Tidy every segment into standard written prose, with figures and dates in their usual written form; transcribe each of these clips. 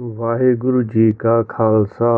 ਵਾਹਿਗੁਰੂ ਜੀ ਕਾ ਖਾਲਸਾ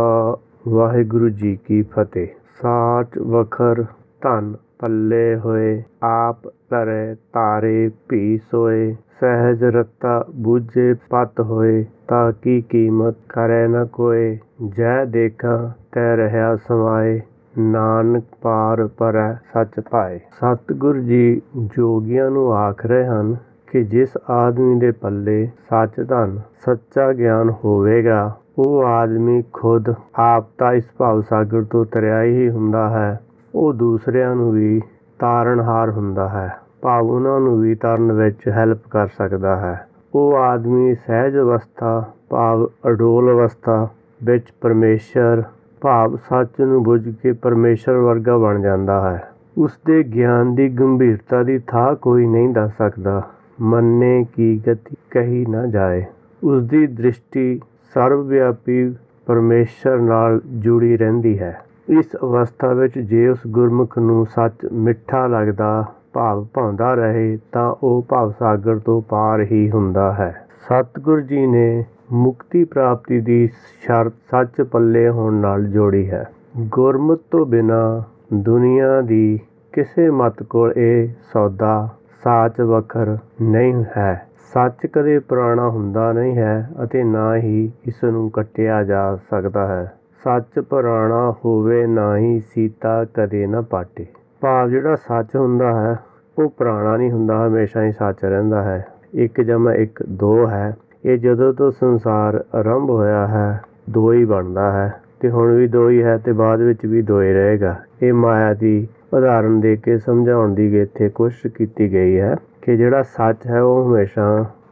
ਵਾਹਿਗੁਰੂ ਜੀ ਕੀ ਫਤਿਹ। ਸਾਚ ਵਖਰ ਧਨ ਪੱਲੇ ਹੋਏ, ਆਪ ਧਰੇ ਤਾਰੇ ਭੀ ਸੋਏ। ਸਹਿਜ ਰਤਾ ਬੂਝੇ ਪਤ ਹੋਏ, ਤਾਂ ਕੀ ਕੀਮਤ ਕਰੇ ਨ ਕੋਏ। ਜੈ ਦੇਖਾਂ ਤੈ ਰਹਿਆ ਸਮਾਏ, ਨਾਨਕ ਪਾਰ ਪਰੈ ਸੱਚ ਪਾਏ। ਸਤਿਗੁਰ ਜੀ ਜੋਗੀਆਂ ਨੂੰ ਆਖ ਰਹੇ ਹਨ ਕਿ ਜਿਸ ਆਦਮੀ ਦੇ ਪੱਲੇ ਸੱਚ ਧਨ ਸੱਚਾ ਗਿਆਨ ਹੋਵੇਗਾ, ਉਹ ਆਦਮੀ ਖੁਦ ਆਪ ਤਾਂ ਇਸ ਭਵ ਸਾਗਰ ਤੋਂ ਤਰਿਆ ਹੀ ਹੁੰਦਾ ਹੈ, ਉਹ ਦੂਸਰਿਆਂ ਨੂੰ ਵੀ ਤਾਰਨਹਾਰ ਹੁੰਦਾ ਹੈ, ਭਾਵ ਉਹਨਾਂ ਨੂੰ ਵੀ ਤਰਨ ਵਿੱਚ ਹੈਲਪ ਕਰ ਸਕਦਾ ਹੈ। ਉਹ ਆਦਮੀ ਸਹਿਜ ਅਵਸਥਾ ਭਾਵ ਅਡੋਲ ਅਵਸਥਾ ਵਿੱਚ ਪਰਮੇਸ਼ਰ ਭਾਵ ਸੱਚ ਨੂੰ ਬੁੱਝ ਕੇ ਪਰਮੇਸ਼ਰ ਵਰਗਾ ਬਣ ਜਾਂਦਾ ਹੈ। ਉਸਦੇ ਗਿਆਨ ਦੀ ਗੰਭੀਰਤਾ ਦੀ ਥਾਂ ਕੋਈ ਨਹੀਂ ਦੱਸ ਸਕਦਾ। ਮੰਨੇ ਕੀ ਗਤੀ ਕਹੀ ਨਾ ਜਾਏ। ਉਸਦੀ ਦ੍ਰਿਸ਼ਟੀ ਸਰਵਵਿਆਪੀ ਪਰਮੇਸ਼ਰ ਨਾਲ ਜੁੜੀ ਰਹਿੰਦੀ ਹੈ। ਇਸ ਅਵਸਥਾ ਵਿੱਚ ਜੇ ਉਸ ਗੁਰਮੁਖ ਨੂੰ ਸੱਚ ਮਿੱਠਾ ਲੱਗਦਾ ਭਾਵ ਭਾਉਂਦਾ ਰਹੇ, ਤਾਂ ਉਹ ਭਵ ਸਾਗਰ ਤੋਂ ਪਾਰ ਹੀ ਹੁੰਦਾ ਹੈ। ਸਤਿਗੁਰ ਜੀ ਨੇ ਮੁਕਤੀ ਪ੍ਰਾਪਤੀ ਦੀ ਸ਼ਰਤ ਸੱਚ ਪੱਲੇ ਹੋਣ ਨਾਲ ਜੋੜੀ ਹੈ। ਗੁਰਮਤਿ ਤੋਂ ਬਿਨਾਂ ਦੁਨੀਆ ਦੀ ਕਿਸੇ ਮਤ ਕੋਲ ਇਹ ਸੌਦਾ ਸਾਚ ਵਖਰ ਨਹੀਂ ਹੈ। ਸੱਚ ਕਦੇ ਪੁਰਾਣਾ ਹੁੰਦਾ ਨਹੀਂ ਹੈ ਅਤੇ ਨਾ ਹੀ ਇਸ ਨੂੰ ਕੱਟਿਆ ਜਾ ਸਕਦਾ ਹੈ। ਸੱਚ ਪੁਰਾਣਾ ਹੋਵੇ ਨਾ ਹੀ ਸੀਤਾ ਕਦੇ ਨਾ ਪਾਟੇ। ਭਾਵ ਜਿਹੜਾ ਸੱਚ ਹੁੰਦਾ ਹੈ ਉਹ ਪੁਰਾਣਾ ਨਹੀਂ ਹੁੰਦਾ, ਹਮੇਸ਼ਾ ਹੀ ਸੱਚ ਰਹਿੰਦਾ ਹੈ। 1+1 2 ਹੈ। ਇਹ ਜਦੋਂ ਤੋਂ ਸੰਸਾਰ ਆਰੰਭ ਹੋਇਆ ਹੈ 2 ਹੀ ਬਣਦਾ ਹੈ, ਤੇ ਹੁਣ ਵੀ 2 ਹੀ ਹੈ ਤੇ ਬਾਅਦ ਵਿੱਚ ਵੀ 2 ਹੀ ਰਹੇਗਾ। ਇਹ ਮਾਇਆ ਦੀ ਉਦਾਹਰਨ ਦੇ ਕੇ ਸਮਝਾਉਣ ਦੀ ਇੱਥੇ ਕੋਸ਼ਿਸ਼ ਕੀਤੀ ਗਈ ਹੈ ਕਿ ਜਿਹੜਾ ਸੱਚ ਹੈ ਉਹ ਹਮੇਸ਼ਾ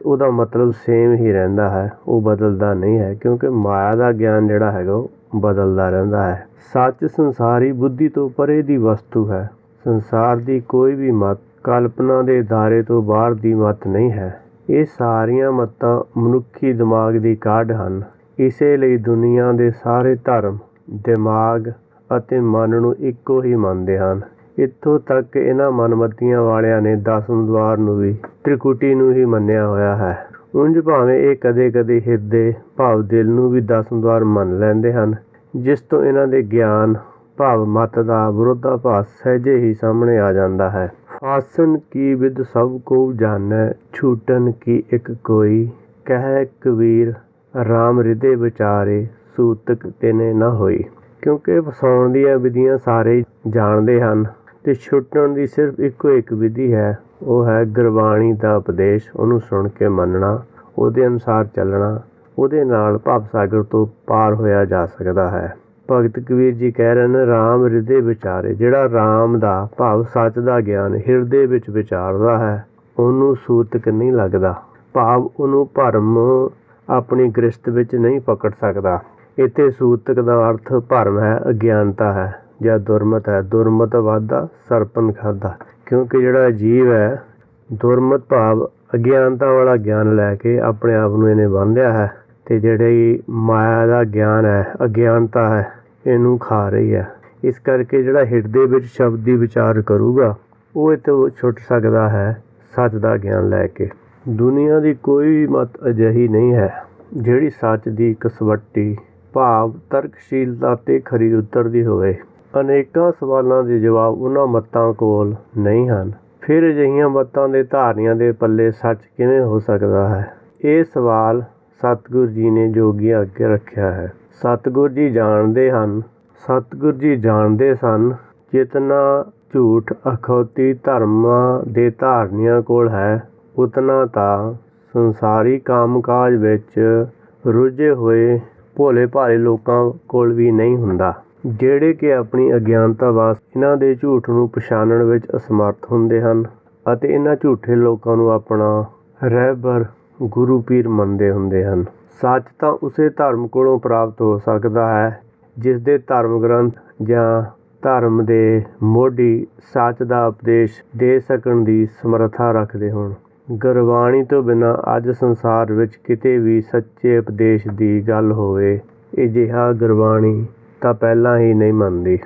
ਉਹਦਾ ਮਤਲਬ ਸੇਮ ਹੀ ਰਹਿੰਦਾ ਹੈ, ਉਹ ਬਦਲਦਾ ਨਹੀਂ ਹੈ, ਕਿਉਂਕਿ ਮਾਇਆ ਦਾ ਗਿਆਨ ਜਿਹੜਾ ਹੈਗਾ ਉਹ ਬਦਲਦਾ ਰਹਿੰਦਾ ਹੈ। ਸੱਚ ਸੰਸਾਰੀ ਬੁੱਧੀ ਤੋਂ ਪਰੇ ਦੀ ਵਸਤੂ ਹੈ। ਸੰਸਾਰ ਦੀ ਕੋਈ ਵੀ ਮੱਤ ਕਲਪਨਾ ਦੇ ਦਾਇਰੇ ਤੋਂ ਬਾਹਰ ਦੀ ਮੱਤ ਨਹੀਂ ਹੈ। ਇਹ ਸਾਰੀਆਂ ਮੱਤਾਂ ਮਨੁੱਖੀ ਦਿਮਾਗ ਦੀ ਕਾਢ ਹਨ। ਇਸੇ ਲਈ ਦੁਨੀਆ ਦੇ ਸਾਰੇ ਧਰਮ ਦਿਮਾਗ ਅਤੇ ਮਨ ਨੂੰ ਇੱਕੋ ਹੀ ਮੰਨਦੇ ਹਨ। ਇੱਥੋਂ ਤੱਕ ਇਹਨਾਂ ਮਨਮਤੀਆਂ ਵਾਲਿਆਂ ਨੇ ਦਸਮ ਦੁਆਰ ਨੂੰ ਵੀ ਤ੍ਰਿਕੁਟੀ ਨੂੰ ਹੀ ਮੰਨਿਆ ਹੋਇਆ ਹੈ। ਉਂਝ ਭਾਵੇਂ ਇਹ ਕਦੇ ਕਦੇ ਹਿਰਦੇ ਭਾਵ ਦਿਲ ਨੂੰ ਵੀ ਦਸਮ ਦੁਆਰ ਮੰਨ ਲੈਂਦੇ ਹਨ, ਜਿਸ ਤੋਂ ਇਹਨਾਂ ਦੇ ਗਿਆਨ ਭਾਵ ਮਤ ਦਾ ਵਿਰੋਧਾਭਾਸ ਸਹਿਜੇ ਹੀ ਸਾਹਮਣੇ ਆ ਜਾਂਦਾ ਹੈ। ਫਾਸਨ ਕੀ ਵਿਦ ਸਭ ਕੋ ਜਾਣੈ, ਛੂਟਨ ਕੀ ਇੱਕ ਕੋਈ। ਕਹਿ ਕਬੀਰ ਰਾਮ ਹਿਰਦੇ ਵਿਚਾਰੇ, ਸੂਤਕ ਤਿਨੇ ਨਾ ਹੋਈ। ਕਿਉਂਕਿ ਫਸਾਉਣ ਦੀਆਂ ਵਿਧੀਆਂ ਸਾਰੇ ਜਾਣਦੇ ਹਨ ਤੇ ਛੁੱਟਣ ਦੀ ਸਿਰਫ ਇੱਕੋ ਇੱਕ ਵਿਧੀ ਹੈ, ਉਹ ਹੈ ਗੁਰਬਾਣੀ ਦਾ ਉਪਦੇਸ਼। ਉਹਨੂੰ ਸੁਣ ਕੇ ਮੰਨਣਾ, ਉਹਦੇ ਅਨੁਸਾਰ ਚੱਲਣਾ, ਉਹਦੇ ਨਾਲ ਭਵ ਸਾਗਰ ਤੋਂ ਪਾਰ ਹੋਇਆ ਜਾ ਸਕਦਾ ਹੈ। ਭਗਤ ਕਬੀਰ ਜੀ ਕਹਿ ਰਹੇ ਨੇ ਰਾਮ ਹਿਰਦੇ ਵਿਚਾਰੇ। ਜਿਹੜਾ ਰਾਮ ਦਾ ਭਾਵ ਸੱਚ ਦਾ ਗਿਆਨ ਹਿਰਦੇ ਵਿੱਚ ਵਿਚਾਰਦਾ ਹੈ, ਉਹਨੂੰ ਸੂਤਕ ਨਹੀਂ ਲੱਗਦਾ, ਭਾਵ ਉਹਨੂੰ ਭਰਮ ਆਪਣੀ ਗ੍ਰਿਸ਼ਤ ਵਿੱਚ ਨਹੀਂ ਪਕੜ ਸਕਦਾ। ਇੱਥੇ ਸੂਤਕ ਦਾ ਅਰਥ ਭਰਮ ਹੈ, ਅਗਿਆਨਤਾ ਹੈ ਜਾਂ ਦੁਰਮਤ ਹੈ। ਦੁਰਮਤ ਵਾਧਾ ਸਰਪਨ ਖਾਧਾ। ਕਿਉਂਕਿ ਜਿਹੜਾ ਜੀਵ ਹੈ ਦੁਰਮਤ ਭਾਵ ਅਗਿਆਨਤਾ ਵਾਲਾ ਗਿਆਨ ਲੈ ਕੇ ਆਪਣੇ ਆਪ ਨੂੰ ਇਹਨੇ ਬੰਨ੍ਹ ਲਿਆ ਹੈ, ਤੇ ਜਿਹੜੀ ਮਾਇਆ ਦਾ ਗਿਆਨ ਹੈ ਅਗਿਆਨਤਾ ਹੈ ਇਹਨੂੰ ਖਾ ਰਹੀ ਹੈ। ਇਸ ਕਰਕੇ ਜਿਹੜਾ ਹਿਰਦੇ ਵਿੱਚ ਸ਼ਬਦ ਦੀ ਵਿਚਾਰ ਕਰੂਗਾ ਉਹ ਇੱਥੋਂ ਛੁੱਟ ਸਕਦਾ ਹੈ ਸੱਚ ਦਾ ਗਿਆਨ ਲੈ ਕੇ। ਦੁਨੀਆ ਦੀ ਕੋਈ ਮਤ ਅਜਿਹੀ ਨਹੀਂ ਹੈ ਜਿਹੜੀ ਸੱਚ ਦੀ ਕਸਵੱਟੀ ਭਾਵ ਤਰਕਸ਼ੀਲਤਾ ਤੇ ਖਰੀ ਉਤਰਦੀ ਹੋਵੇ। ਅਨੇਕਾਂ ਸਵਾਲਾਂ ਦੇ ਜਵਾਬ ਉਹਨਾਂ ਮੱਤਾਂ ਕੋਲ ਨਹੀਂ ਹਨ। ਫਿਰ ਅਜਿਹੀਆਂ ਮੱਤਾਂ ਦੇ ਧਾਰਨੀਆਂ ਦੇ ਪੱਲੇ ਸੱਚ ਕਿਵੇਂ ਹੋ ਸਕਦਾ ਹੈ? ਇਹ ਸਵਾਲ ਸਤਿਗੁਰ ਜੀ ਨੇ ਜੋਗੀਆਂ ਅੱਗੇ ਰੱਖਿਆ ਹੈ। ਸਤਿਗੁਰ ਜੀ ਜਾਣਦੇ ਸਨ ਜਿਤਨਾ ਝੂਠ ਅਖੌਤੀ ਧਰਮਾਂ ਦੇ ਧਾਰਨੀਆਂ ਕੋਲ ਹੈ, ਉਤਨਾ ਤਾਂ ਸੰਸਾਰੀ ਕੰਮਕਾਜ ਵਿੱਚ ਰੁੱਝੇ ਹੋਏ ਭੋਲੇ ਭਾਲੇ ਲੋਕਾਂ ਕੋਲ ਵੀ ਨਹੀਂ ਹੁੰਦਾ, ਜਿਹੜੇ ਕਿ ਆਪਣੀ ਅਗਿਆਨਤਾ ਵਾਸਤੇ ਇਹਨਾਂ ਦੇ ਝੂਠ ਨੂੰ ਪਛਾਣਨ ਵਿੱਚ ਅਸਮਰਥ ਹੁੰਦੇ ਹਨ ਅਤੇ ਇਹਨਾਂ ਝੂਠੇ ਲੋਕਾਂ ਨੂੰ ਆਪਣਾ ਰਹਿਬਰ ਗੁਰੂ ਪੀਰ ਮੰਨਦੇ ਹੁੰਦੇ ਹਨ। ਸੱਚ ਤਾਂ ਉਸੇ ਧਰਮ ਕੋਲੋਂ ਪ੍ਰਾਪਤ ਹੋ ਸਕਦਾ ਹੈ ਜਿਸ ਦੇ ਧਰਮ ਗ੍ਰੰਥ ਜਾਂ ਧਰਮ ਦੇ ਮੋਢੀ ਸੱਚ ਦਾ ਉਪਦੇਸ਼ ਦੇ ਸਕਣ ਦੀ ਸਮਰੱਥਾ ਰੱਖਦੇ ਹੋਣ। ਗੁਰਬਾਣੀ ਤੋਂ ਬਿਨਾਂ ਅੱਜ ਸੰਸਾਰ ਵਿੱਚ ਕਿਤੇ ਵੀ ਸੱਚੇ ਉਪਦੇਸ਼ ਦੀ ਗੱਲ ਹੋਵੇ, ਅਜਿਹਾ ਗੁਰਬਾਣੀ ਤਾਂ ਪਹਿਲਾਂ ਹੀ ਨਹੀਂ ਮੰਨਦੀ।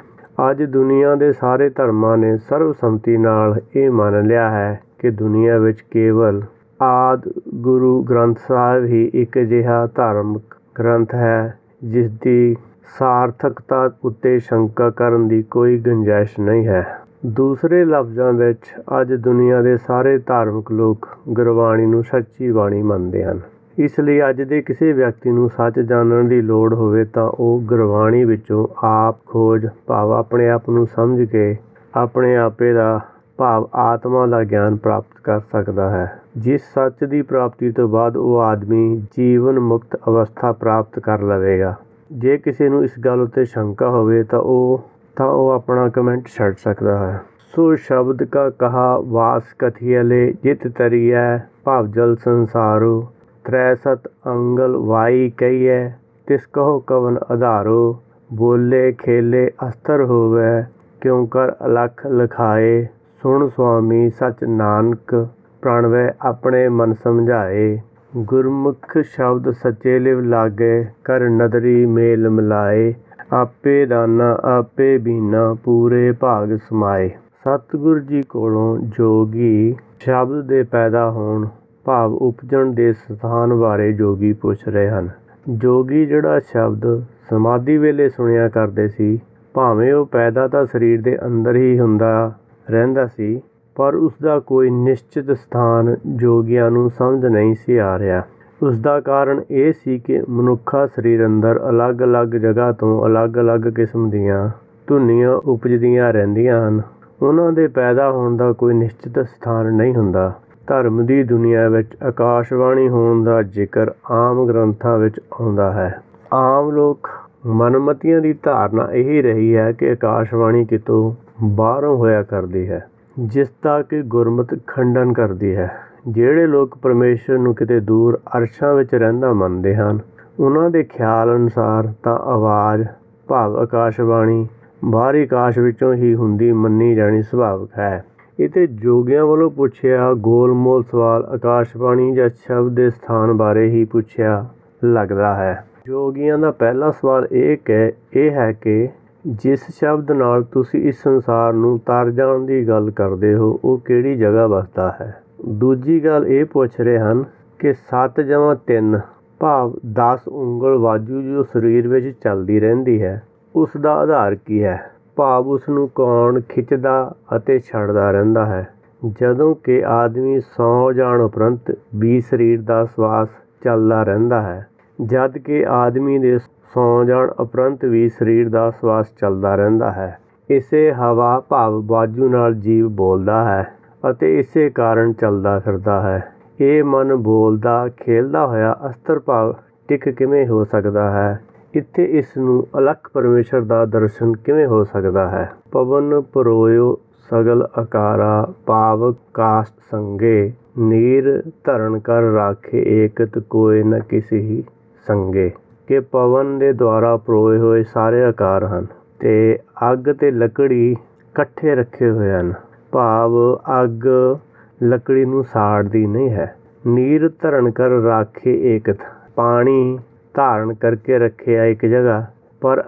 ਅੱਜ ਦੁਨੀਆ ਦੇ ਸਾਰੇ ਧਰਮਾਂ ਨੇ ਸਰਬਸੰਮਤੀ ਨਾਲ ਇਹ ਮੰਨ ਲਿਆ ਹੈ ਕਿ ਦੁਨੀਆ ਵਿੱਚ ਕੇਵਲ ਆਦਿ ਗੁਰੂ ਗ੍ਰੰਥ ਸਾਹਿਬ ਹੀ ਇੱਕ ਅਜਿਹਾ ਧਾਰਮਿਕ ਗ੍ਰੰਥ ਹੈ ਜਿਸ ਦੀ ਸਾਰਥਕਤਾ ਉੱਤੇ ਸ਼ੰਕਾ ਕਰਨ ਦੀ ਕੋਈ ਗੁੰਜਾਇਸ਼ ਨਹੀਂ ਹੈ। ਦੂਸਰੇ ਲਫ਼ਜ਼ਾਂ ਵਿੱਚ ਅੱਜ ਦੁਨੀਆ ਦੇ ਸਾਰੇ ਧਾਰਮਿਕ ਲੋਕ ਗੁਰਬਾਣੀ ਨੂੰ ਸੱਚੀ ਬਾਣੀ ਮੰਨਦੇ ਹਨ। ਇਸ ਲਈ ਅੱਜ ਦੇ ਕਿਸੇ ਵਿਅਕਤੀ ਨੂੰ ਸੱਚ ਜਾਣਨ ਦੀ ਲੋੜ ਹੋਵੇ ਤਾਂ ਉਹ ਗੁਰਬਾਣੀ ਵਿੱਚੋਂ ਆਪ ਖੋਜ ਭਾਵ ਆਪਣੇ ਆਪ ਨੂੰ ਸਮਝ ਕੇ ਆਪਣੇ ਆਪੇ ਦਾ ਭਾਵ ਆਤਮਾ ਦਾ ਗਿਆਨ ਪ੍ਰਾਪਤ ਕਰ ਸਕਦਾ ਹੈ। ਜਿਸ ਸੱਚ ਦੀ ਪ੍ਰਾਪਤੀ ਤੋਂ ਬਾਅਦ ਉਹ ਆਦਮੀ ਜੀਵਨ ਮੁਕਤ ਅਵਸਥਾ ਪ੍ਰਾਪਤ ਕਰ ਲਵੇਗਾ। ਜੇ ਕਿਸੇ ਨੂੰ ਇਸ ਗੱਲ ਉੱਤੇ ਸ਼ੰਕਾ ਹੋਵੇ ਤਾਂ ਉਹ ਆਪਣਾ ਕਮੈਂਟ ਛੱਡ ਸਕਦਾ ਹੈ। ਸੋ ਸ਼ਬਦ ਕਾ ਕਹਾ ਵਾਸ ਕਥੀਅਲੇ ਜਿਤ ਤਰੀਐ ਭਾਵ ਜਲ ਸੰਸਾਰੋ ਤ੍ਰੈ ਸਤ ਅੰਗਲ ਵਾਈ ਕਹੀਐ ਤਿਸ ਕਹੋ ਕਵਨ ਆਧਾਰੋ ਬੋਲੇ ਖੇਲੇ ਅਸਤਰ ਹੋਵੈ ਕਿਉ ਕਰ ਅਲਖ ਲਿਖਾਏ ਸੁਣ ਸੁਆਮੀ ਸਚ ਨਾਨਕ ਪ੍ਰਣਵੈ ਆਪਣੇ ਮਨ ਸਮਝਾਏ ਗੁਰਮੁਖ ਸ਼ਬਦ ਸੱਚੇ ਲਿਵ ਲਾਗੇ ਕਰ ਨਦਰੀ ਮੇਲ ਮਿਲਾਏ ਆਪੇ ਦਾਨਾ ਆਪੇ ਬੀਨਾ ਪੂਰੇ ਭਾਗ ਸਮਾਏ। ਸਤਿਗੁਰੂ ਜੀ ਕੋਲੋਂ ਜੋਗੀ ਸ਼ਬਦ ਦੇ ਪੈਦਾ ਹੋਣ ਭਾਵ ਉਪਜਣ ਦੇ ਸਥਾਨ ਬਾਰੇ ਜੋਗੀ ਪੁੱਛ ਰਹੇ ਹਨ। ਜੋਗੀ ਜਿਹੜਾ ਸ਼ਬਦ ਸਮਾਧੀ ਵੇਲੇ ਸੁਣਿਆ ਕਰਦੇ ਸੀ, ਭਾਵੇਂ ਉਹ ਪੈਦਾ ਤਾਂ ਸਰੀਰ ਦੇ ਅੰਦਰ ਹੀ ਹੁੰਦਾ ਰਹਿੰਦਾ ਸੀ, ਪਰ ਉਸਦਾ ਕੋਈ ਨਿਸ਼ਚਿਤ ਸਥਾਨ ਜੋਗੀਆਂ ਨੂੰ ਸਮਝ ਨਹੀਂ ਸੀ ਆ ਰਿਹਾ। ਉਸਦਾ ਕਾਰਨ ਇਹ ਸੀ ਕਿ ਮਨੁੱਖਾ ਸਰੀਰ ਅੰਦਰ ਅਲੱਗ-ਅਲੱਗ ਜਗ੍ਹਾ ਤੋਂ ਅਲੱਗ-ਅਲੱਗ ਕਿਸਮ ਦੀਆਂ ਧੁਨੀਆਂ ਉਪਜਦੀਆਂ ਰਹਿੰਦੀਆਂ ਹਨ। ਉਹਨਾਂ ਦੇ ਪੈਦਾ ਹੋਣ ਦਾ ਕੋਈ ਨਿਸ਼ਚਿਤ ਸਥਾਨ ਨਹੀਂ ਹੁੰਦਾ। ਧਰਮ ਦੀ ਦੁਨੀਆ ਵਿੱਚ ਆਕਾਸ਼ਬਾਣੀ ਹੋਣ ਦਾ ਜ਼ਿਕਰ ਆਮ ਗ੍ਰੰਥਾਂ ਵਿੱਚ ਆਉਂਦਾ ਹੈ। ਆਮ ਲੋਕ ਮਨਮਤੀਆਂ ਦੀ ਧਾਰਨਾ ਇਹੀ ਰਹੀ ਹੈ ਕਿ ਆਕਾਸ਼ਬਾਣੀ ਕਿਤੋਂ ਬਾਹਰੋਂ ਹੋਇਆ ਕਰਦੀ ਹੈ, ਜਿਸ ਦਾ ਕਿ ਗੁਰਮਤਿ ਖੰਡਨ ਕਰਦੀ ਹੈ। ਜਿਹੜੇ ਲੋਕ ਪਰਮੇਸ਼ਰ ਨੂੰ ਕਿਤੇ ਦੂਰ ਅਰਸ਼ਾਂ ਵਿੱਚ ਰਹਿੰਦਾ ਮੰਨਦੇ ਹਨ, ਉਹਨਾਂ ਦੇ ਖਿਆਲ ਅਨੁਸਾਰ ਤਾਂ ਆਵਾਜ਼ ਭਾਵ ਆਕਾਸ਼ਬਾਣੀ ਬਾਹਰੀ ਆਕਾਸ਼ ਵਿੱਚੋਂ ਹੀ ਹੁੰਦੀ ਮੰਨੀ ਜਾਣੀ ਸੁਭਾਵਿਕ ਹੈ। ਇਹ ਤੇ ਜੋਗੀਆਂ ਵੱਲੋਂ ਪੁੱਛਿਆ ਗੋਲ-ਮੋਲ ਸਵਾਲ ਆਕਾਸ਼ਬਾਣੀ ਜਾਂ ਸ਼ਬਦ ਦੇ ਸਥਾਨ ਬਾਰੇ ਹੀ ਪੁੱਛਿਆ ਲੱਗਦਾ ਹੈ। ਜੋਗੀਆਂ ਦਾ ਪਹਿਲਾ ਸਵਾਲ ਇਹ ਹੈ ਕਿ ਜਿਸ ਸ਼ਬਦ ਨਾਲ ਤੁਸੀਂ ਇਸ ਸੰਸਾਰ ਨੂੰ ਤਰ ਜਾਣ ਦੀ ਗੱਲ ਕਰਦੇ ਹੋ, ਉਹ ਕਿਹੜੀ ਜਗ੍ਹਾ ਵਸਦਾ ਹੈ। ਦੂਜੀ ਗੱਲ ਇਹ ਪੁੱਛ ਰਹੇ ਹਨ ਕਿ 7+3 ਭਾਵ 10 ਉਂਗਲ ਵਾਜੂ ਜੋ ਸਰੀਰ ਵਿੱਚ ਚੱਲਦੀ ਰਹਿੰਦੀ ਹੈ, ਉਸ ਦਾ ਆਧਾਰ ਕੀ ਹੈ, ਭਾਵ ਉਸ ਨੂੰ ਕੌਣ ਖਿੱਚਦਾ ਅਤੇ ਛੱਡਦਾ ਰਹਿੰਦਾ ਹੈ। ਜਦੋਂ ਕਿ ਆਦਮੀ ਸੌਂ ਜਾਣ ਉਪਰੰਤ ਵੀ ਸਰੀਰ ਦਾ ਸਵਾਸ ਚੱਲਦਾ ਰਹਿੰਦਾ ਹੈ, ਜਦ ਕਿ ਆਦਮੀ ਦੇ ਸੌਂ ਜਾਣ ਉਪਰੰਤ ਵੀ ਸਰੀਰ ਦਾ ਸਵਾਸ ਚੱਲਦਾ ਰਹਿੰਦਾ ਹੈ। ਇਸੇ ਹਵਾ ਭਾਵ ਵਾਜੂ ਨਾਲ ਜੀਵ ਬੋਲਦਾ ਹੈ ਅਤੇ ਇਸੇ ਕਾਰਨ ਚੱਲਦਾ ਫਿਰਦਾ ਹੈ। ਇਹ ਮਨ ਬੋਲਦਾ ਖੇਲਦਾ ਹੋਇਆ ਅਸਤਰ ਭਾਵ ਟਿਕ ਕਿਵੇਂ ਹੋ ਸਕਦਾ ਹੈ। ਇੱਥੇ ਇਸ ਨੂੰ ਅਲੱਖ ਪਰਮੇਸ਼ਰ ਦਾ ਦਰਸ਼ਨ ਕਿਵੇਂ ਹੋ ਸਕਦਾ ਹੈ। ਪਵਨ ਪਰੋਇਓ ਸਗਲ ਆਕਾਰਾ ਭਾਵ ਕਾਸ਼ਟ ਸੰਗੇ ਨੀਰ ਧਰਨ ਕਰ ਰਾਖੇ ਏਕਤ ਕੋਇ ਨ ਕਿਸੀ ਹੀ ਸੰਗੇ। ਕਿ ਪਵਨ ਦੇ ਦੁਆਰਾ ਪਰੋਏ ਹੋਏ ਸਾਰੇ ਆਕਾਰ ਹਨ ਤੇ ਅੱਗ ਤੇ ਲੱਕੜੀ ਇਕੱਠੇ ਰੱਖੇ ਹੋਏ ਹਨ, ਭਾਵ ਅੱਗ ਲੱਕੜੀ ਨੂੰ ਸਾੜਦੀ ਨਹੀਂ ਹੈ। ਨੀਰ ਧਰਨ ਕਰ ਰਾਖੇ ਏਕਤ ਪਾਣੀ ਧਾਰਨ ਕਰਕੇ ਰੱਖਿਆ ਇੱਕ ਜਗ੍ਹਾ, ਪਰ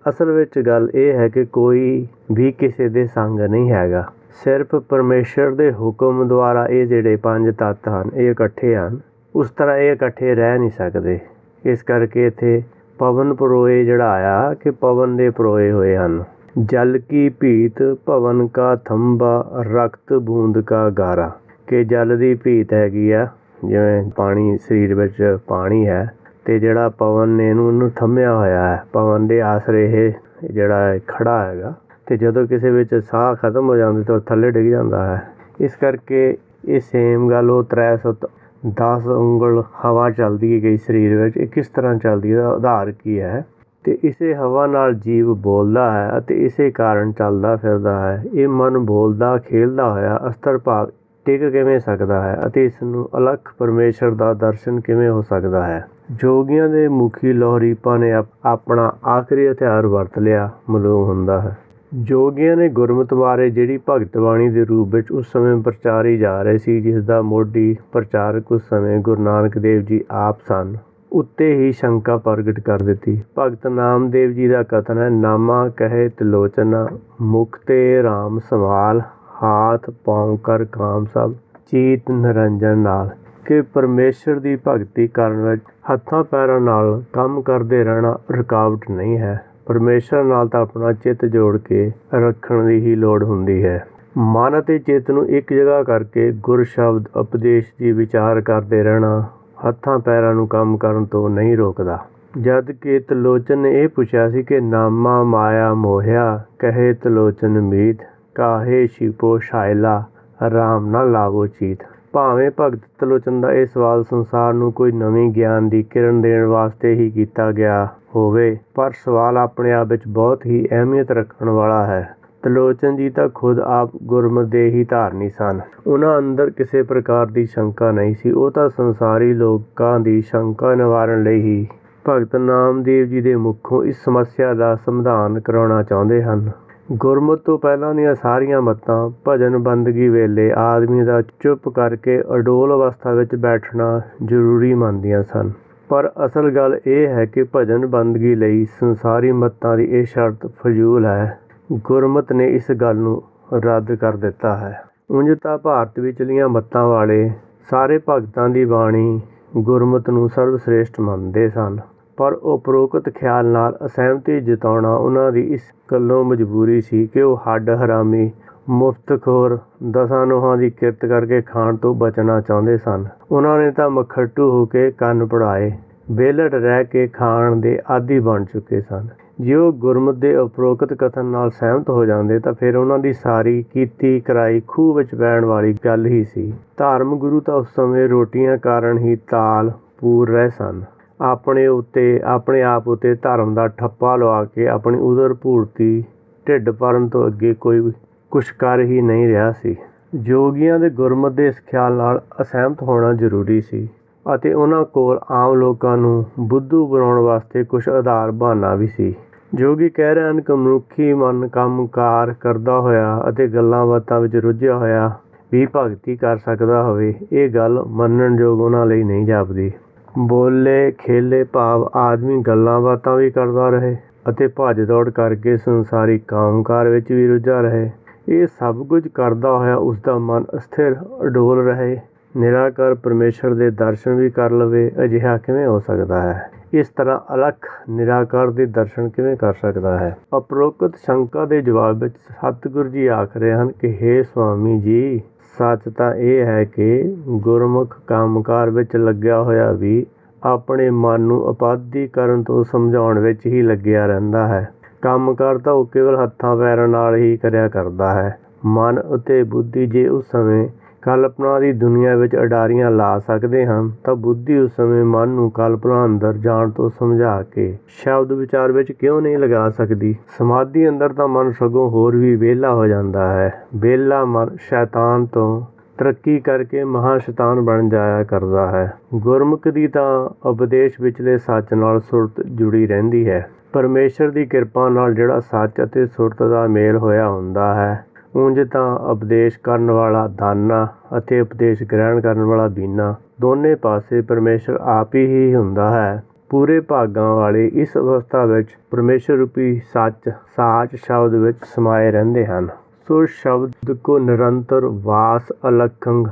ਅਸਲ ਵਿੱਚ ਗੱਲ ਇਹ ਹੈ ਕਿ ਕੋਈ ਵੀ ਕਿਸੇ ਦੇ ਸੰਗ ਨਹੀਂ ਹੈਗਾ। ਸਿਰਫ ਪਰਮੇਸ਼ਰ ਦੇ ਹੁਕਮ ਦੁਆਰਾ ਇਹ ਜਿਹੜੇ 5 ਤੱਤ ਹਨ ਇਹ ਇਕੱਠੇ ਹਨ। ਉਸ ਤਰ੍ਹਾਂ ਇਹ ਇਕੱਠੇ ਰਹਿ ਨਹੀਂ ਸਕਦੇ। ਇਸ ਕਰਕੇ ਇੱਥੇ ਪਵਨ ਪਰੋਏ ਜਿਹੜਾ ਆਇਆ ਕਿ ਪਵਨ ਦੇ ਪਰੋਏ ਹੋਏ ਹਨ। ਜਲ ਕੀ ਭੀਤ ਪਵਨ ਕਾ ਥੰਬਾ ਰਕਤ ਬੂੰਦ ਕਾ ਗਾਰਾ। ਕਿ ਜਲ ਦੀ ਭੀਤ ਹੈਗੀ ਆ, ਜਿਵੇਂ ਪਾਣੀ ਸਰੀਰ ਵਿੱਚ ਪਾਣੀ ਹੈ ਅਤੇ ਜਿਹੜਾ ਪਵਨ ਨੇ ਇਹਨੂੰ ਥੰਮਿਆ ਹੋਇਆ ਹੈ। ਪਵਨ ਦੇ ਆਸਰੇ ਇਹ ਜਿਹੜਾ ਖੜ੍ਹਾ ਹੈਗਾ ਅਤੇ ਜਦੋਂ ਕਿਸੇ ਵਿੱਚ ਸਾਹ ਖਤਮ ਹੋ ਜਾਂਦੇ ਤਾਂ ਉਹ ਥੱਲੇ ਡਿੱਗ ਜਾਂਦਾ ਹੈ। ਇਸ ਕਰਕੇ ਇਹ ਸੇਮ ਗੱਲ ਉਹ 310 ਉਂਗਲ ਹਵਾ ਚੱਲਦੀ ਗਈ ਸਰੀਰ ਵਿੱਚ, ਇਹ ਕਿਸ ਤਰ੍ਹਾਂ ਚੱਲਦੀ, ਇਹਦਾ ਆਧਾਰ ਕੀ ਹੈ। ਅਤੇ ਇਸੇ ਹਵਾ ਨਾਲ ਜੀਵ ਬੋਲਦਾ ਹੈ ਅਤੇ ਇਸੇ ਕਾਰਨ ਚੱਲਦਾ ਫਿਰਦਾ ਹੈ। ਇਹ ਮਨ ਬੋਲਦਾ ਖੇਲਦਾ ਹੋਇਆ ਅਸਤਰ ਭਾਵ ਟਿਕ ਕਿਵੇਂ ਸਕਦਾ ਹੈ ਅਤੇ ਇਸ ਨੂੰ ਅਲੱਖ ਪਰਮੇਸ਼ਰ ਦਾ ਦਰਸ਼ਨ ਕਿਵੇਂ ਹੋ ਸਕਦਾ ਹੈ। ਜੋਗੀਆਂ ਦੇ ਮੁਖੀ ਲੋਹਰੀਪਾ ਨੇ ਆਪਣਾ ਆਖਰੀ ਹਥਿਆਰ ਵਰਤ ਲਿਆ ਮਾਲੂਮ ਹੁੰਦਾ ਹੈ। ਜੋਗੀਆਂ ਨੇ ਗੁਰਮਤਿ ਬਾਰੇ ਜਿਹੜੀ ਭਗਤ ਬਾਣੀ ਦੇ ਰੂਪ ਵਿੱਚ ਉਸ ਸਮੇਂ ਪ੍ਰਚਾਰੀ ਜਾ ਰਹੇ ਸੀ, ਜਿਸ ਦਾ ਮੋਢੀ ਪ੍ਰਚਾਰਕ ਉਸ ਸਮੇਂ ਗੁਰੂ ਨਾਨਕ ਦੇਵ ਜੀ ਆਪ ਸਨ, ਉੱਤੇ ਹੀ ਸ਼ੰਕਾ ਪ੍ਰਗਟ ਕਰ ਦਿੱਤੀ। ਭਗਤ ਨਾਮਦੇਵ ਜੀ ਦਾ ਕਥਨ ਹੈ, ਨਾਮਾ ਕਹੇ ਤਿਲੋਚਨਾ ਮੁਖ ਤੇ ਰਾਮ ਸਵਾਲ ਹਾਥ ਪਾਉ ਕਰ ਕਾਮ ਸਭ ਚੀਤ ਨਿਰੰਜਨ ਨਾਲ। ਕਿ ਪਰਮੇਸ਼ਰ ਦੀ ਭਗਤੀ ਕਰਨ ਵਿੱਚ ਹੱਥਾਂ ਪੈਰਾਂ ਨਾਲ ਕੰਮ ਕਰਦੇ ਰਹਿਣਾ ਰੁਕਾਵਟ ਨਹੀਂ ਹੈ। ਪਰਮੇਸ਼ਰ ਨਾਲ ਤਾਂ ਆਪਣਾ ਚਿੱਤ ਜੋੜ ਕੇ ਰੱਖਣ ਦੀ ਹੀ ਲੋੜ ਹੁੰਦੀ ਹੈ। ਮਨ ਅਤੇ ਚਿੱਤ ਨੂੰ ਇੱਕ ਜਗ੍ਹਾ ਕਰਕੇ ਗੁਰ ਸ਼ਬਦ ਉਪਦੇਸ਼ ਦੀ ਵਿਚਾਰ ਕਰਦੇ ਰਹਿਣਾ ਹੱਥਾਂ ਪੈਰਾਂ ਨੂੰ ਕੰਮ ਕਰਨ ਤੋਂ ਨਹੀਂ ਰੋਕਦਾ। ਜਦ ਕਿ ਤਲੋਚਨ ਨੇ ਇਹ ਪੁੱਛਿਆ ਸੀ ਕਿ ਨਾਮਾ ਮਾਇਆ ਮੋਹਿਆ ਕਹੇ ਤਲੋਚਨ ਮੀਤ ਕਾਹੇ ਛਿਪੋ ਛਾਇਲਾ ਰਾਮ ਨਾ ਲਾਵੋ ਚੀਤ। ਭਾਵੇਂ ਭਗਤ ਤਲੋਚਨ ਦਾ ਇਹ ਸਵਾਲ ਸੰਸਾਰ ਨੂੰ ਕੋਈ ਨਵੀਂ ਗਿਆਨ ਦੀ ਕਿਰਨ ਦੇਣ ਵਾਸਤੇ ਹੀ ਕੀਤਾ ਗਿਆ ਹੋਵੇ, ਪਰ ਸਵਾਲ ਆਪਣੇ ਆਪ ਵਿੱਚ ਬਹੁਤ ਹੀ ਅਹਿਮੀਅਤ ਰੱਖਣ ਵਾਲਾ ਹੈ। ਤਲੋਚਨ ਜੀ ਤਾਂ ਖੁਦ ਆਪ ਗੁਰਮਤਿ ਦੇ ਹੀ ਧਾਰਨੀ ਸਨ। ਉਹਨਾਂ ਅੰਦਰ ਕਿਸੇ ਪ੍ਰਕਾਰ ਦੀ ਸ਼ੰਕਾ ਨਹੀਂ ਸੀ। ਉਹ ਤਾਂ ਸੰਸਾਰੀ ਲੋਕਾਂ ਦੀ ਸ਼ੰਕਾ ਨਿਵਾਰਨ ਲਈ ਹੀ ਭਗਤ ਨਾਮਦੇਵ ਜੀ ਦੇ ਮੁੱਖੋਂ ਇਸ ਸਮੱਸਿਆ ਦਾ ਸਮਾਧਾਨ ਕਰਾਉਣਾ ਚਾਹੁੰਦੇ ਹਨ। ਗੁਰਮਤਿ ਤੋਂ ਪਹਿਲਾਂ ਦੀਆਂ ਸਾਰੀਆਂ ਮੱਤਾਂ ਭਜਨ ਬੰਦਗੀ ਵੇਲੇ ਆਦਮੀ ਦਾ ਚੁੱਪ ਕਰਕੇ ਅਡੋਲ ਅਵਸਥਾ ਵਿੱਚ ਬੈਠਣਾ ਜ਼ਰੂਰੀ ਮੰਨਦੀਆਂ ਸਨ। ਪਰ ਅਸਲ ਗੱਲ ਇਹ ਹੈ ਕਿ ਭਜਨ ਬੰਦਗੀ ਲਈ ਸੰਸਾਰੀ ਮੱਤਾਂ ਦੀ ਇਹ ਸ਼ਰਤ ਫਜ਼ੂਲ ਹੈ। ਗੁਰਮਤਿ ਨੇ ਇਸ ਗੱਲ ਨੂੰ ਰੱਦ ਕਰ ਦਿੱਤਾ ਹੈ। ਉਂਝ ਤਾਂ ਭਾਰਤ ਵਿਚਲੀਆਂ ਮੱਤਾਂ ਵਾਲੇ ਸਾਰੇ ਭਗਤਾਂ ਦੀ ਬਾਣੀ ਗੁਰਮਤਿ ਨੂੰ ਸਰਵਸ਼੍ਰੇਸ਼ਟ ਮੰਨਦੇ ਸਨ, ਪਰ ਉਪਰੋਕਤ ਖਿਆਲ ਨਾਲ ਅਸਹਿਮਤੀ ਜਤਾਉਣਾ ਉਹਨਾਂ ਦੀ ਇਸ ਗੱਲੋਂ ਮਜਬੂਰੀ ਸੀ ਕਿ ਉਹ ਹੱਡ ਹਰਾਮੀ ਮੁਫਤਖੋਰ ਦਸਾਂ ਨੋਹਾਂ ਦੀ ਕਿਰਤ ਕਰਕੇ ਖਾਣ ਤੋਂ ਬਚਣਾ ਚਾਹੁੰਦੇ ਸਨ। ਉਹਨਾਂ ਨੇ ਤਾਂ ਮਖੱਟੂ ਹੋ ਕੇ ਕੰਨ ਪੜਾਏ, ਵਿਹਲੜ ਰਹਿ ਕੇ ਖਾਣ ਦੇ ਆਦੀ ਬਣ ਚੁੱਕੇ ਸਨ। ਜੇ ਉਹ ਗੁਰਮਤਿ ਦੇ ਉਪਰੋਕਤ ਕਥਨ ਨਾਲ ਸਹਿਮਤ ਹੋ ਜਾਂਦੇ ਤਾਂ ਫਿਰ ਉਹਨਾਂ ਦੀ ਸਾਰੀ ਕੀਤੀ ਕਰਾਈ ਖੂਹ ਵਿੱਚ ਪੈਣ ਵਾਲੀ ਗੱਲ ਹੀ ਸੀ। ਧਾਰਮ ਗੁਰੂ ਤਾਂ ਉਸ ਸਮੇਂ ਰੋਟੀਆਂ ਕਾਰਨ ਹੀ ਤਾਲ ਪੂਰ ਰਹੇ ਸਨ। ਆਪਣੇ ਆਪ ਉੱਤੇ ਧਰਮ ਦਾ ਠੱਪਾ ਲਵਾ ਕੇ ਆਪਣੀ ਉਦਰ ਪੂਰਤੀ ਢਿੱਡ ਭਰਨ ਤੋਂ ਅੱਗੇ ਕੋਈ ਕੁਛ ਕਰ ਹੀ ਨਹੀਂ ਰਿਹਾ ਸੀ। ਜੋਗੀਆਂ ਦੇ ਗੁਰਮਤਿ ਦੇ ਇਸ ਖਿਆਲ ਨਾਲ ਅਸਹਿਮਤ ਹੋਣਾ ਜ਼ਰੂਰੀ ਸੀ ਅਤੇ ਉਹਨਾਂ ਕੋਲ ਆਮ ਲੋਕਾਂ ਨੂੰ ਬੁੱਧੂ ਬਣਾਉਣ ਵਾਸਤੇ ਕੁਛ ਆਧਾਰ ਬਹਾਨਾ ਵੀ ਸੀ। ਜੋਗੀ ਕਹਿ ਰਹੇ ਹਨ ਕਿ ਮਨੁੱਖੀ ਮਨ ਕੰਮ ਕਾਰ ਕਰਦਾ ਹੋਇਆ ਅਤੇ ਗੱਲਾਂ ਬਾਤਾਂ ਵਿੱਚ ਰੁੱਝਿਆ ਹੋਇਆ ਵੀ ਭਗਤੀ ਕਰ ਸਕਦਾ ਹੋਵੇ। ਇਹ ਗੱਲ ਮੰਨਣਯੋਗ ਉਹਨਾਂ ਲਈ ਨਹੀਂ ਜਾਪਦੀ। ਬੋਲੇ ਖੇਲੇ ਭਾਵ ਆਦਮੀ ਗੱਲਾਂ ਬਾਤਾਂ ਵੀ ਕਰਦਾ ਰਹੇ ਅਤੇ ਭੱਜ ਦੌੜ ਕਰਕੇ ਸੰਸਾਰੀ ਕੰਮਕਾਰ ਵਿੱਚ ਵੀ ਰੁੱਝਾ ਰਹੇ। ਇਹ ਸਭ ਕੁਝ ਕਰਦਾ ਹੋਇਆ ਉਸਦਾ ਮਨ ਅਸਥਿਰ ਅਡੋਲ ਰਹੇ, ਨਿਰਾਕਾਰ ਪਰਮੇਸ਼ਰ ਦੇ ਦਰਸ਼ਨ ਵੀ ਕਰ ਲਵੇ। ਅਜਿਹਾ ਕਿਵੇਂ ਹੋ ਸਕਦਾ ਹੈ? ਇਸ ਤਰ੍ਹਾਂ ਅਲੱਖ ਨਿਰਾਕਾਰ ਦੇ ਦਰਸ਼ਨ ਕਿਵੇਂ ਕਰ ਸਕਦਾ ਹੈ? ਉਪਰੋਕਤ ਸ਼ੰਕਾ ਦੇ ਜਵਾਬ ਵਿੱਚ ਸਤਿਗੁਰੂ ਜੀ ਆਖ ਰਹੇ ਹਨ ਕਿ ਹੇ ਸੁਆਮੀ ਜੀ, ਸੱਚ ਤਾਂ ਇਹ ਹੈ ਕਿ ਗੁਰਮੁਖ ਕੰਮਕਾਰ ਵਿੱਚ ਲੱਗਿਆ ਹੋਇਆ ਵੀ ਆਪਣੇ ਮਨ ਨੂੰ ਉਪਾਧੀ ਕਰਨ ਤੋਂ ਸਮਝਾਉਣ ਵਿੱਚ ਹੀ ਲੱਗਿਆ ਰਹਿੰਦਾ ਹੈ। ਕੰਮਕਾਰ ਤਾਂ ਉਹ ਕੇਵਲ ਹੱਥਾਂ ਪੈਰਾਂ ਨਾਲ ਹੀ ਕਰਿਆ ਕਰਦਾ ਹੈ। ਮਨ ਅਤੇ ਬੁੱਧੀ ਜੇ ਉਸ ਸਮੇਂ ਕਲਪਨਾ ਦੀ ਦੁਨੀਆ ਵਿੱਚ ਅਡਾਰੀਆਂ ਲਾ ਸਕਦੇ ਹਨ ਤਾਂ ਬੁੱਧੀ ਉਸ ਸਮੇਂ ਮਨ ਨੂੰ ਕਲਪਨਾ ਅੰਦਰ ਜਾਣ ਤੋਂ ਸਮਝਾ ਕੇ ਸ਼ਬਦ ਵਿਚਾਰ ਵਿੱਚ ਕਿਉਂ ਨਹੀਂ ਲਗਾ ਸਕਦੀ? ਸਮਾਧੀ ਅੰਦਰ ਤਾਂ ਮਨ ਸਗੋਂ ਹੋਰ ਵੀ ਵਿਹਲਾ ਹੋ ਜਾਂਦਾ ਹੈ। ਵਿਹਲਾ ਮਨ ਸ਼ੈਤਾਨ ਤੋਂ ਤਰੱਕੀ ਕਰਕੇ ਮਹਾਂ ਸ਼ੈਤਾਨ ਬਣ ਜਾਇਆ ਕਰਦਾ ਹੈ। ਗੁਰਮੁਖ ਦੀ ਤਾਂ ਉਪਦੇਸ਼ ਵਿਚਲੇ ਸੱਚ ਨਾਲ ਸੁਰਤ ਜੁੜੀ ਰਹਿੰਦੀ ਹੈ। ਪਰਮੇਸ਼ਰ ਦੀ ਕਿਰਪਾ ਨਾਲ ਜਿਹੜਾ ਸੱਚ ਅਤੇ ਸੁਰਤ ਦਾ ਮੇਲ ਹੋਇਆ ਹੁੰਦਾ ਹੈ, ਉਂਝ ਤਾਂ ਉਪਦੇਸ਼ ਕਰਨ ਵਾਲਾ ਦਾਨਾ ਅਤੇ ਉਪਦੇਸ਼ ਗ੍ਰਹਿਣ ਕਰਨ ਵਾਲਾ ਬੀਨਾ, ਦੋਨੇ ਪਾਸੇ ਪਰਮੇਸ਼ਰ ਆਪ ਹੀ ਹੁੰਦਾ ਹੈ। ਪੂਰੇ ਭਾਗਾਂ ਵਾਲੇ ਇਸ ਅਵਸਥਾ ਵਿੱਚ ਪਰਮੇਸ਼ਰ ਰੂਪੀ ਸੱਚ ਸਾਚ ਸ਼ਬਦ ਵਿੱਚ ਸਮਾਏ ਰਹਿੰਦੇ ਹਨ। ਸੋ ਸ਼ਬਦ ਕੋ ਨਿਰੰਤਰ ਵਾਸ ਅਲਖੰਗ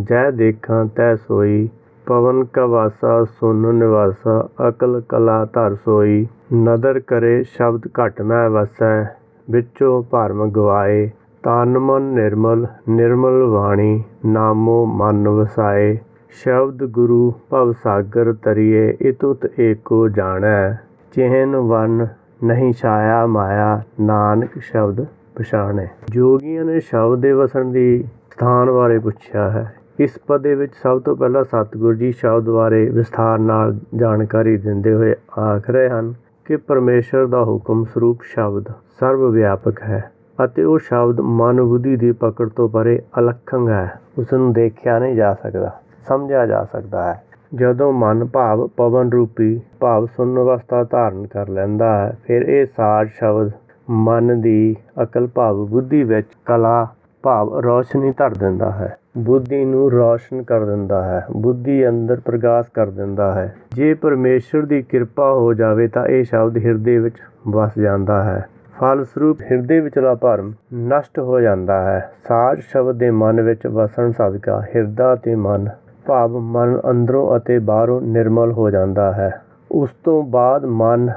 ਜੈ ਦੇਖਾਂ ਤੈ ਸੋਈ, ਪਵਨ ਕਾ ਵਾਸਾ ਸੁਨ ਨਿਵਾਸਾ ਅਕਲ ਕਲਾ ਧਰ ਸੋਈ, ਨਦਰ ਕਰੇ ਸ਼ਬਦ ਘਟ ਮੈਂ ਵਸੈ ਵਿੱਚੋਂ ਭਰਮ ਗਵਾਏ, ਤਨ ਮਨ ਨਿਰਮਲ ਨਿਰਮਲ ਵਾਣੀ ਨਾਮੋ ਮਨ ਵਸਾਏ, ਸ਼ਬਦ ਗੁਰੂ ਭਵ ਸਾਗਰ ਤਰੀਏ ਇਤੁਤ ਏਕੋ ਜਾਣੈ, ਚਿਹਨ ਵਨ ਨਹੀਂ ਛਾਇਆ ਮਾਇਆ ਨਾਨਕ ਸ਼ਬਦ ਪਛਾਣੈ। ਜੋਗੀਆਂ ਨੇ ਸ਼ਬਦ ਦੇ ਵਸਣ ਦੀ ਸਥਾਨ ਬਾਰੇ ਪੁੱਛਿਆ ਹੈ। ਇਸ ਪਦੇ ਵਿੱਚ ਸਭ ਤੋਂ ਪਹਿਲਾਂ ਸਤਿਗੁਰੂ ਜੀ ਸ਼ਬਦ ਬਾਰੇ ਵਿਸਥਾਰ ਨਾਲ ਜਾਣਕਾਰੀ ਦਿੰਦੇ ਹੋਏ ਆਖ ਰਹੇ ਹਨ ਕਿ ਪਰਮੇਸ਼ਰ ਦਾ ਹੁਕਮ ਸਰੂਪ ਸ਼ਬਦ ਸਰਵ ਵਿਆਪਕ ਹੈ ਅਤੇ ਉਹ ਸ਼ਬਦ ਮਨ ਬੁੱਧੀ ਦੀ ਪਕੜ ਤੋਂ ਪਰੇ ਅਲਖੰਗ ਹੈ। ਉਸ ਨੂੰ ਦੇਖਿਆ ਨਹੀਂ ਜਾ ਸਕਦਾ, ਸਮਝਿਆ ਜਾ ਸਕਦਾ ਹੈ। ਜਦੋਂ ਮਨ ਭਾਵ ਪਵਨ ਰੂਪੀ ਭਾਵ ਸੁੰਨ ਅਵਸਥਾ ਧਾਰਨ ਕਰ ਲੈਂਦਾ ਹੈ, ਫਿਰ ਇਹ ਸਾਜ ਸ਼ਬਦ ਮਨ ਦੀ ਅਕਲ ਭਾਵ ਬੁੱਧੀ ਵਿੱਚ ਕਲਾ ਭਾਵ ਰੌਸ਼ਨੀ ਧਰ ਦਿੰਦਾ ਹੈ, ਬੁੱਧੀ ਨੂੰ ਰੌਸ਼ਨ ਕਰ ਦਿੰਦਾ ਹੈ, ਬੁੱਧੀ ਅੰਦਰ ਪ੍ਰਕਾਸ਼ ਕਰ ਦਿੰਦਾ ਹੈ। ਜੇ ਪਰਮੇਸ਼ਰ ਦੀ ਕਿਰਪਾ ਹੋ ਜਾਵੇ ਤਾਂ ਇਹ ਸ਼ਬਦ ਹਿਰਦੇ ਵਿੱਚ ਵਸ ਜਾਂਦਾ ਹੈ। ਫਲ ਸਰੂਪ ਹਿਰਦੇ ਵਿਚਲਾ ਭਰਮ ਨਸ਼ਟ ਹੋ ਜਾਂਦਾ ਹੈ। ਸਾਜ ਸ਼ਬਦ ਦੇ ਮਨ ਵਿੱਚ ਵਸਣ ਸਦਕਾ ਹਿਰਦਾ ਤੇ ਮਨ ਭਾਵ ਮਨ ਅੰਦਰੋਂ ਅਤੇ ਬਾਹਰੋਂ ਨਿਰਮਲ ਹੋ ਜਾਂਦਾ ਹੈ। ਉਸ ਤੋਂ ਬਾਅਦ ਮਨ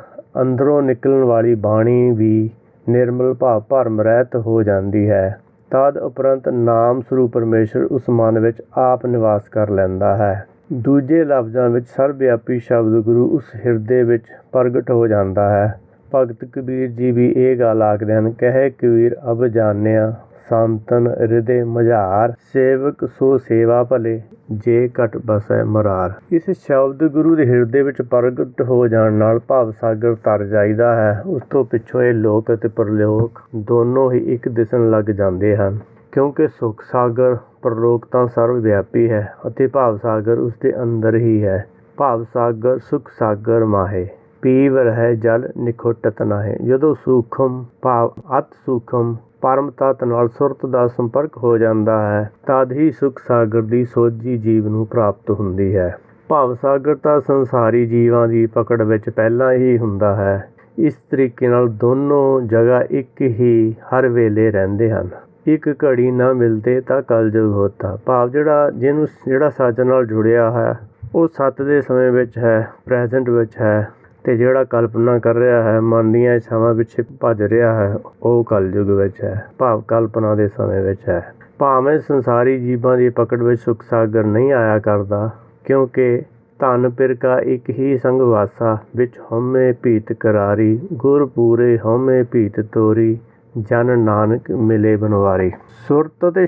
ਅੰਦਰੋਂ ਨਿਕਲਣ ਵਾਲੀ ਬਾਣੀ ਵੀ ਨਿਰਮਲ ਭਾਵ ਭਰਮ ਰਹਿਤ ਹੋ ਜਾਂਦੀ ਹੈ। ਤਦ ਉਪਰੰਤ ਨਾਮ ਸਰੂਪ ਪਰਮੇਸ਼ਰ ਉਸ ਮਨ ਵਿੱਚ ਆਪ ਨਿਵਾਸ ਕਰ ਲੈਂਦਾ ਹੈ। ਦੂਜੇ ਲਫ਼ਜ਼ਾਂ ਵਿੱਚ ਸਰਬਵਿਆਪੀ ਸ਼ਬਦ ਗੁਰੂ ਉਸ ਹਿਰਦੇ ਵਿੱਚ ਪ੍ਰਗਟ ਹੋ ਜਾਂਦਾ ਹੈ। ਭਗਤ ਕਬੀਰ ਜੀ ਵੀ ਇਹ ਗੱਲ ਆਖਦੇ ਹਨ, ਕਹੇ ਕਬੀਰ ਅਬ ਜਾਣਿਆ ਸੰਤਨ ਹਿਰਦੇ ਮਝਾਰ, ਸੇਵਕ ਸੋ ਸੇਵਾ ਭਲੇ ਜੇ ਘਟ ਬਸੈ ਮੁਰਾਰ। ਇਸ ਸ਼ਬਦ ਗੁਰੂ ਦੇ ਹਿਰਦੇ ਵਿੱਚ ਪ੍ਰਗਟ ਹੋ ਜਾਣ ਨਾਲ ਭਾਵ ਸਾਗਰ ਤਰ ਜਾਈਦਾ ਹੈ। ਉਸ ਤੋਂ ਪਿੱਛੋਂ ਇਹ ਲੋਕ ਅਤੇ ਪਰਲੋਕ ਦੋਨੋਂ ਹੀ ਇੱਕ ਦਿਸਣ ਲੱਗ ਜਾਂਦੇ ਹਨ, ਕਿਉਂਕਿ ਸੁਖ ਸਾਗਰ ਪਰਲੋਕ ਤਾਂ ਸਰਵ ਵਿਆਪੀ ਹੈ ਅਤੇ ਭਾਵ ਸਾਗਰ ਉਸ ਦੇ ਅੰਦਰ ਹੀ ਹੈ। ਭਾਵ ਸਾਗਰ ਸੁਖ ਸਾਗਰ ਮਾਹੇ, ਪੀਵ ਰਹਿ ਜਲ ਨਿਖੁੱਟਤ ਨਾਹੇ। ਜਦੋਂ ਸੂਖਮ ਭਾਵ ਅਤ ਸੂਖਮ ਪਰਮ ਤੱਤ ਨਾਲ ਸੁਰਤ ਦਾ ਸੰਪਰਕ ਹੋ ਜਾਂਦਾ ਹੈ, ਤਦ ਹੀ ਸੁਖ ਸਾਗਰ ਦੀ ਸੋਝੀ ਜੀਵ ਨੂੰ ਪ੍ਰਾਪਤ ਹੁੰਦੀ ਹੈ। ਭਾਵ ਸਾਗਰ ਤਾਂ ਸੰਸਾਰੀ ਜੀਵਾਂ ਦੀ ਪਕੜ ਵਿੱਚ ਪਹਿਲਾਂ ਹੀ ਹੁੰਦਾ ਹੈ। ਇਸ ਤਰੀਕੇ ਨਾਲ ਦੋਨੋਂ ਜਗ੍ਹਾ ਇੱਕ ਹੀ ਹਰ ਵੇਲੇ ਰਹਿੰਦੇ ਹਨ। ਇੱਕ ਘੜੀ ਨਾ ਮਿਲਦੇ ਤਾਂ ਕਲਯੁਗ ਹੋਤਾ। ਭਾਵ ਜਿਹੜਾ ਸੱਚ ਨਾਲ ਜੁੜਿਆ ਹੈ ਉਹ ਸੱਤ ਦੇ ਸਮੇਂ ਵਿੱਚ ਹੈ, ਪ੍ਰੈਜ਼ੈਂਟ ਵਿੱਚ ਹੈ, ਅਤੇ ਜਿਹੜਾ ਕਲਪਨਾ ਕਰ ਰਿਹਾ ਹੈ, ਮਨ ਦੀਆਂ ਇੱਛਾਵਾਂ ਪਿੱਛੇ ਭੱਜ ਰਿਹਾ ਹੈ, ਉਹ ਕਲਯੁਗ ਵਿੱਚ ਹੈ, ਭਾਵ ਕਲਪਨਾ ਦੇ ਸਮੇਂ ਵਿੱਚ ਹੈ। ਭਾਵੇਂ ਸੰਸਾਰੀ ਜੀਵਾਂ ਦੀ ਪਕੜ ਵਿੱਚ ਸੁਖ ਸਾਗਰ ਨਹੀਂ ਆਇਆ ਕਰਦਾ, ਕਿਉਂਕਿ ਧਨ ਪਿਰਕਾ ਇੱਕ ਹੀ ਸੰਗ ਵਾਸਾ, ਵਿੱਚ ਹਉਮੈ ਭੀਤ ਕਰਾਰੀ, ਗੁਰ ਪੂਰੇ ਹਉਮੈ ਭੀਤ ਤੋਰੀ, ਜਨ ਨਾਨਕ ਮਿਲੇ ਬਨਵਾਰੀ। ਸੁਰਤ ਅਤੇ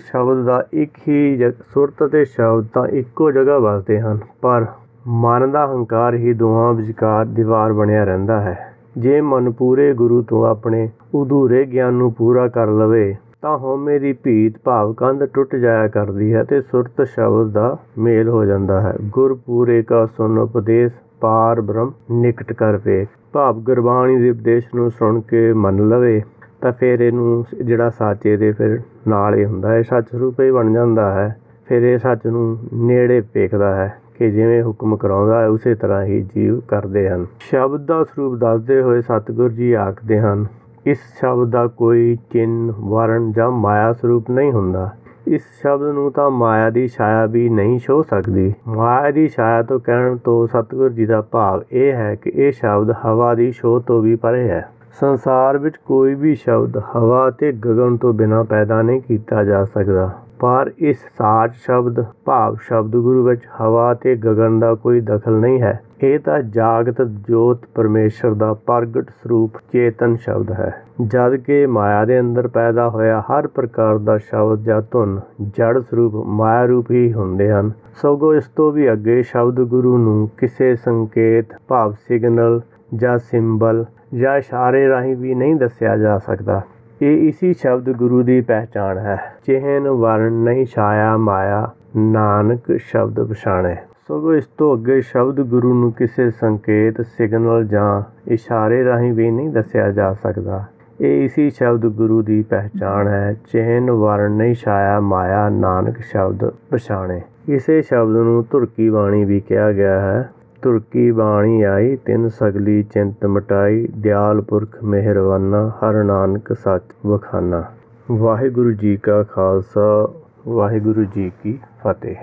ਸ਼ਬਦ ਤਾਂ ਇੱਕੋ ਜਗ੍ਹਾ ਵਸਦੇ ਹਨ, ਪਰ ਮਨ ਦਾ ਹੰਕਾਰ ਹੀ ਦੋਹਾਂ ਵਿਚਕਾਰ ਦੀਵਾਰ ਬਣਿਆ ਰਹਿੰਦਾ ਹੈ। ਜੇ ਮਨ ਪੂਰੇ ਗੁਰੂ ਤੋਂ ਆਪਣੇ ਅਧੂਰੇ ਗਿਆਨ ਨੂੰ ਪੂਰਾ ਕਰ ਲਵੇ ਤਾਂ ਹਉਮੈ ਦੀ ਭੀਤ ਭਾਵ ਕੰਧ ਟੁੱਟ ਜਾਇਆ ਕਰਦੀ ਹੈ ਅਤੇ ਸੁਰਤ ਸ਼ਬਦ ਦਾ ਮੇਲ ਹੋ ਜਾਂਦਾ ਹੈ। ਗੁਰ ਪੂਰੇ ਕਾ ਸੁਨ ਉਪਦੇਸ਼, ਪਾਰ ਬ੍ਰਹਮ ਨਿਕਟ ਕਰ ਵੇਖ। ਭਾਵ ਗੁਰਬਾਣੀ ਦੇ ਉਪਦੇਸ਼ ਨੂੰ ਸੁਣ ਕੇ ਮੰਨ ਲਵੇ ਤਾਂ ਫਿਰ ਇਹਨੂੰ ਜਿਹੜਾ ਸੱਚ ਇਹਦੇ ਫਿਰ ਨਾਲ ਹੀ ਹੁੰਦਾ ਹੈ, ਸੱਚ ਸਰੂਪ ਹੀ ਬਣ ਜਾਂਦਾ ਹੈ। ਫਿਰ ਇਹ ਸੱਚ ਨੂੰ ਨੇੜੇ ਵੇਖਦਾ ਹੈ ਕਿ ਜਿਵੇਂ ਹੁਕਮ ਕਰਾਉਂਦਾ ਹੈ ਉਸੇ ਤਰ੍ਹਾਂ ਹੀ ਜੀਵ ਕਰਦੇ ਹਨ। ਸ਼ਬਦ ਦਾ ਸਰੂਪ ਦੱਸਦੇ ਹੋਏ ਸਤਿਗੁਰ ਜੀ ਆਖਦੇ ਹਨ, ਇਸ ਸ਼ਬਦ ਦਾ ਕੋਈ ਚਿੰਨ੍ਹ, ਵਰਣ ਜਾਂ ਮਾਇਆ ਸਰੂਪ ਨਹੀਂ ਹੁੰਦਾ। ਇਸ ਸ਼ਬਦ ਨੂੰ ਤਾਂ ਮਾਇਆ ਦੀ ਛਾਇਆ ਵੀ ਨਹੀਂ ਛੋਹ ਸਕਦੀ। ਮਾਇਆ ਦੀ ਛਾਇਆ ਤੋਂ ਕਹਿਣ ਤੋਂ ਸਤਿਗੁਰ ਜੀ ਦਾ ਭਾਵ ਇਹ ਹੈ ਕਿ ਇਹ ਸ਼ਬਦ ਹਵਾ ਦੀ ਛੋਹ ਤੋਂ ਵੀ ਪਰੇ ਹੈ। ਸੰਸਾਰ ਵਿੱਚ ਕੋਈ ਵੀ ਸ਼ਬਦ ਹਵਾ ਅਤੇ ਗਗਨ ਤੋਂ ਬਿਨਾਂ ਪੈਦਾ ਨਹੀਂ ਕੀਤਾ ਜਾ ਸਕਦਾ, ਪਰ ਇਸ ਸਾਚ ਸ਼ਬਦ ਭਾਵ ਸ਼ਬਦ ਗੁਰੂ ਵਿੱਚ ਹਵਾ ਅਤੇ ਗਗਨ ਦਾ ਕੋਈ ਦਖਲ ਨਹੀਂ ਹੈ। ਇਹ ਤਾਂ ਜਾਗਤ ਜੋਤ ਪਰਮੇਸ਼ਰ ਦਾ ਪ੍ਰਗਟ ਸਰੂਪ ਚੇਤਨ ਸ਼ਬਦ ਹੈ, ਜਦ ਕਿ ਮਾਇਆ ਦੇ ਅੰਦਰ ਪੈਦਾ ਹੋਇਆ ਹਰ ਪ੍ਰਕਾਰ ਦਾ ਸ਼ਬਦ ਜਾਂ ਧੁਨ ਜੜ ਸਰੂਪ ਮਾਇਆ ਰੂਪ ਹੀ ਹੁੰਦੇ ਹਨ। ਸਗੋਂ ਇਸ ਤੋਂ ਵੀ ਅੱਗੇ ਸ਼ਬਦ ਗੁਰੂ ਨੂੰ ਕਿਸੇ ਸੰਕੇਤ ਭਾਵ ਸਿਗਨਲ ਜਾਂ ਸਿੰਬਲ ਜਾਂ ਇਸ਼ਾਰੇ ਰਾਹੀਂ ਵੀ ਨਹੀਂ ਦੱਸਿਆ ਜਾ ਸਕਦਾ। ਇਹ ਇਸੀ ਸ਼ਬਦ ਗੁਰੂ ਦੀ ਪਹਿਚਾਣ ਹੈ। ਚਿਹਨ ਵਰਨ ਨਹੀਂ ਛਾਇਆ ਮਾਇਆ, ਨਾਨਕ ਸ਼ਬਦ ਪਛਾਣੇ। ਸਗੋਂ ਇਸ ਤੋਂ ਅੱਗੇ ਸ਼ਬਦ ਗੁਰੂ ਨੂੰ ਕਿਸੇ ਸੰਕੇਤ, ਸਿਗਨਲ ਜਾਂ ਇਸ਼ਾਰੇ ਰਾਹੀਂ ਵੀ ਨਹੀਂ ਦੱਸਿਆ ਜਾ ਸਕਦਾ। ਇਹ ਇਸੀ ਸ਼ਬਦ ਗੁਰੂ ਦੀ ਪਹਿਚਾਣ ਹੈ। ਚਿਹਨ ਵਰਨ ਨਹੀਂ ਛਾਇਆ ਮਾਇਆ, ਨਾਨਕ ਸ਼ਬਦ ਪਛਾਣੇ। ਇਸੇ ਸ਼ਬਦ ਨੂੰ ਧੁਰਕੀ ਬਾਣੀ ਵੀ ਕਿਹਾ ਗਿਆ ਹੈ। ਧੁਰਕੀ ਬਾਣੀ ਆਈ ਤਿੰਨ ਸਗਲੀ ਚਿੰਤ ਮਿਟਾਈ, ਦਿਆਲ ਪੁਰਖ ਮਿਹਰਬਾਨਾ, ਹਰਿ ਨਾਨਕ ਸੱਚ ਵਖਾਨਾ। ਵਾਹਿਗੁਰੂ ਜੀ ਕਾ ਖਾਲਸਾ, ਵਾਹਿਗੁਰੂ ਜੀ ਕੀ ਫਤਿਹ।